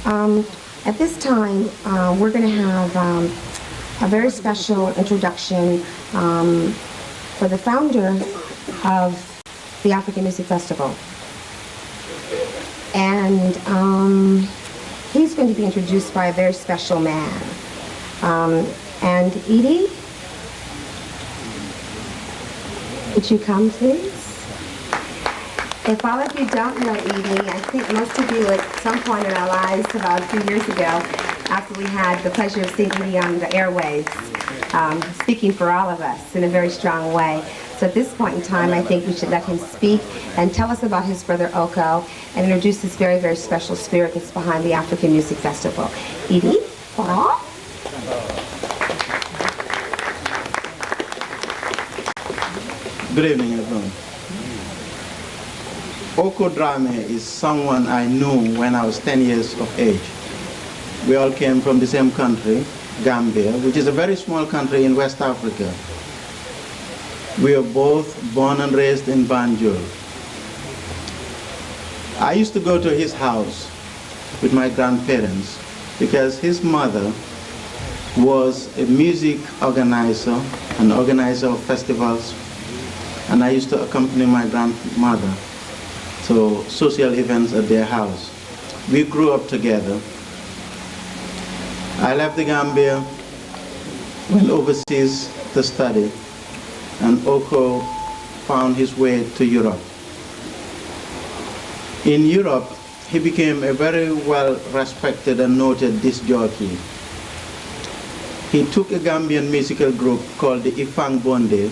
At this time, we're going to have a very special introduction for the founder of the African Music Festival. And he's going to be introduced by a very special man. And Edi, would you come, please? If all of you don't know Edi, I think most of you at some point in our lives, about 2 years ago, after we had the pleasure of seeing Edi on the airwaves, speaking for all of us in a very strong way. So at this point in time, I think we should let him speak and tell us about his brother Oko and introduce this very, very special spirit that's behind the African Music Festival. Edi Faal? Good evening, everyone. Oko Drammeh is someone I knew when I was 10 years of age. We all came from the same country, Gambia, which is a very small country in West Africa. We were both born and raised in Banjul. I used to go to his house with my grandparents because his mother was a music organizer, an organizer of festivals, and I used to accompany my grandmother to social events at their house. We grew up together. I left the Gambia, went overseas to study, and Oko found his way to Europe. In Europe, he became a very well-respected and noted disc jockey. He took a Gambian musical group called the Ifang Bonde,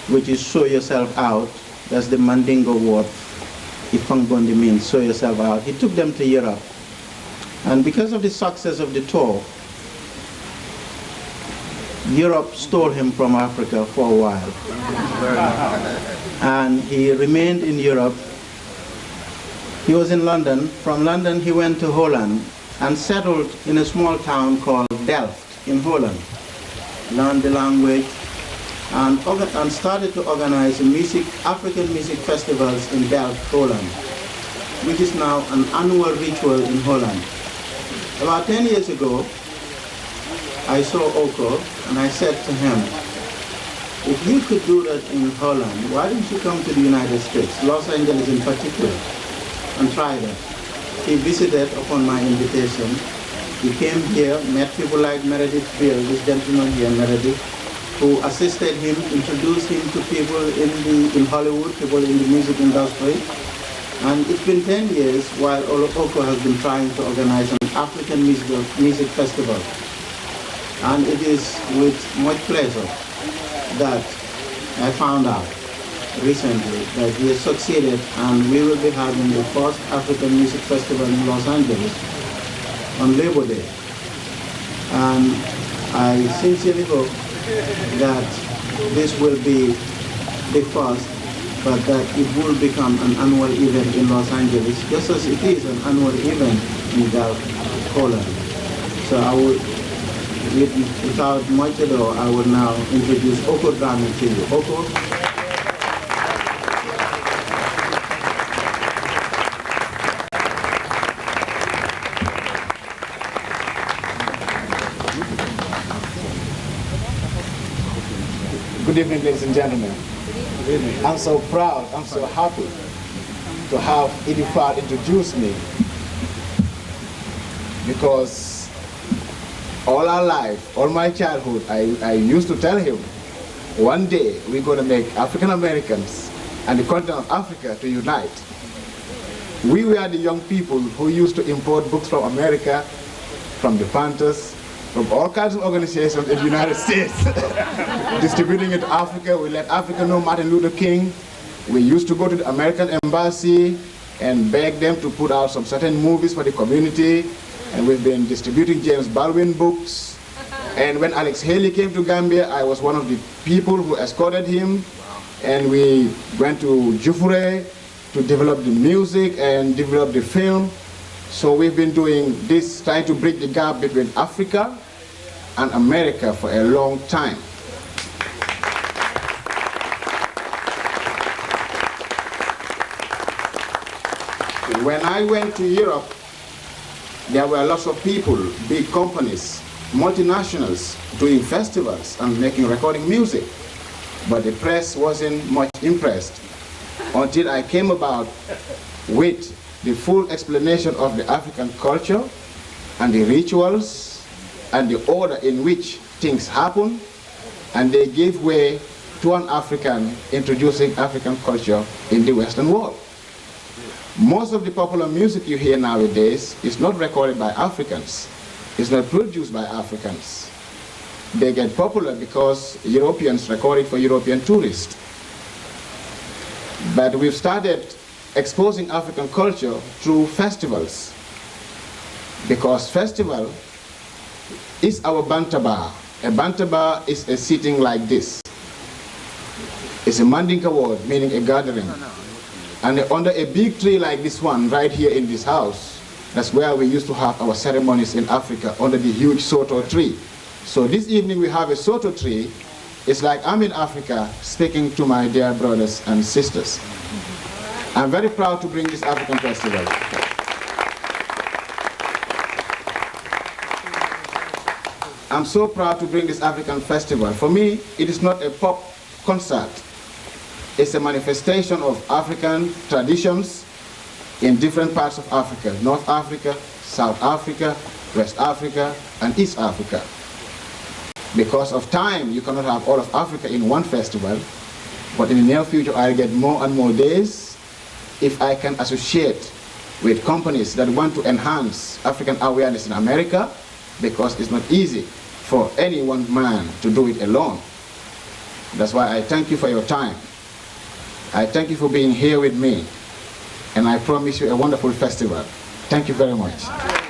which is Show Yourself Out. That's the Mandingo word. Ifang Bonde means show yourself out. He took them to Europe. And because of the success of the tour, Europe stole him from Africa for a while. And he remained in Europe. He was in London. From London, he went to Holland and settled in a small town called Delft in Holland. Learned the language and started to organize African music festivals in Delft, Holland, which is now an annual ritual in Holland. About 10 years ago, I saw Oko and I said to him, if you could do that in Holland, why don't you come to the United States, Los Angeles in particular, and try that? He visited upon my invitation. He came here, met people like Meredith Bill, this gentleman here, Meredith, who assisted him, introduced him to people in Hollywood, people in the music industry. And it's been 10 years while Oko has been trying to organize an African music festival. And it is with much pleasure that I found out recently that he has succeeded, and we will be having the first African music festival in Los Angeles on Labor Day. And I sincerely hope that this will be the first, but that it will become an annual event in Los Angeles, just as it is an annual event in Delft, Holland. So I would, without much ado, I will now introduce Oko Drammeh to you. Oko. Good evening, ladies and gentlemen. I'm so proud, I'm so happy to have Edi Faal introduce me, because all our life, all my childhood, I used to tell him, one day we're going to make African Americans and the continent of Africa to unite. We were the young people who used to import books from America, from the Panthers, from all kinds of organizations in the United States, distributing it to Africa. We let Africa know Martin Luther King. We used to go to the American embassy and beg them to put out some certain movies for the community. And we've been distributing James Baldwin books. And when Alex Haley came to Gambia, I was one of the people who escorted him. And we went to Jufure to develop the music and develop the film. So we've been doing this, trying to bridge the gap between Africa and America for a long time. When I went to Europe, there were lots of people, big companies, multinationals doing festivals and making recording music. But the press wasn't much impressed until I came about with the full explanation of the African culture and the rituals and the order in which things happen, and they gave way to an African introducing African culture in the Western world. Most of the popular music you hear nowadays is not recorded by Africans. It's not produced by Africans. They get popular because Europeans record it for European tourists. But we've started exposing African culture through festivals, because festival is our bantabar. A bantabar is a sitting like this. It's a Mandinka word, meaning a gathering. And under a big tree like this one, right here in this house, that's where we used to have our ceremonies in Africa, under the huge Soto tree. So this evening we have a Soto tree. It's like I'm in Africa speaking to my dear brothers and sisters. I'm very proud to bring this African festival. I'm so proud to bring this African festival. For me, it is not a pop concert. It's a manifestation of African traditions in different parts of Africa: North Africa, South Africa, West Africa, and East Africa. Because of time, you cannot have all of Africa in one festival, but in the near future I'll get more and more days if I can associate with companies that want to enhance African awareness in America, because it's not easy for any one man to do it alone. That's why I thank you for your time. I thank you for being here with me, and I promise you a wonderful festival. Thank you very much.